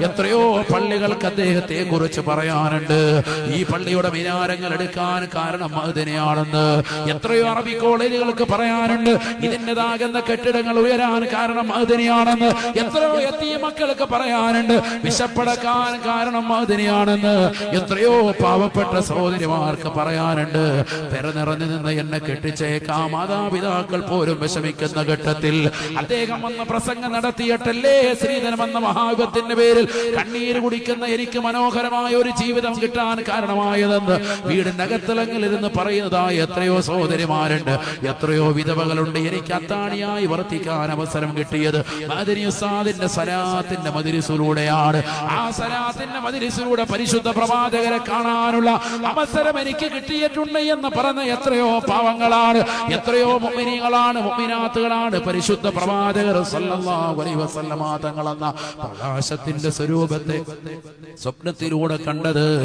എത്രയോ പള്ളികൾക്ക് അദ്ദേഹത്തെ കുറിച്ച് പറയാനുണ്ട്. ഈ പള്ളിയുടെ മിനാരങ്ങൾ എടുക്കാൻ കാരണം മഅ്ദിനെയാണെന്ന്. എത്രയോ അറബി കോളേജുകൾക്ക് പറയാനുണ്ട്. ഇതിൻ്റെതാകുന്ന കെട്ടിടങ്ങൾ ഉയരാൻ കാരണം മഅ്ദിനെയാണെന്ന്. എത്രയോ യതീം മക്കൾക്ക് പറയാനുണ്ട്. വിശപ്പടക്കാൻ കാരണം മഅ്ദിനെയാണെന്ന്. എത്രയോ പാവപ്പെട്ട സഹോദരിമാർക്ക് പറയാനുണ്ട്. പെരനിറഞ്ഞു നിന്ന് എന്നെ കെട്ടിച്ചേക്കാം മാതാപിതാക്കൾ പോലും വിഷമിക്കുന്ന ഘട്ടത്തിൽ അദ്ദേഹം വന്ന പ്രസംഗം നടത്തിയിട്ടല്ലേ ശ്രീധരൻ എന്ന മഹായുഗത്തിന്റെ പേരിൽ കണ്ണീര് കുടിക്കുന്ന എനിക്ക് മനോഹരമായ ഒരു ജീവിതം കിട്ടാൻ കാരണമായതെന്ന് വീടിനകത്തിലങ്ങിലിരുന്ന് പറയുന്നതായി എത്രയോ സഹോദരിമാരുണ്ട്. എത്രയോ വിധവകളുണ്ട്. എനിക്ക് അത്താണിയായി വർത്തിക്കാൻ അവസരം കിട്ടിയത് മഅ്ദിനി ഉസ്താദിന്റെ സലാത്തിന്റെ മജ്‌ലിസിലൂടെയാണ്. ആ സലാത്തിന്റെ മജ്‌ലിസിലൂടെ പരിശുദ്ധ പ്രവാചകരെ കാണാനുള്ള അവസരം എനിക്ക് കിട്ടിയിട്ടുണ്ട് എന്ന് പറഞ്ഞ എത്രയോ പാവങ്ങളാണ്, എത്രയോ മുഅ്മിനീങ്ങളാണ്, മുഅ്മിനാത്തുകളാണ് പരിശുദ്ധ പ്രവാചകർ സല്ലല്ലാഹു അലൈഹി വസല്ലമ തങ്ങളെന്ന പ്രകാശത്തിന്റെ സ്വരൂപത്തെ സ്വപ്നത്തിലൂടെ കണ്ടത്.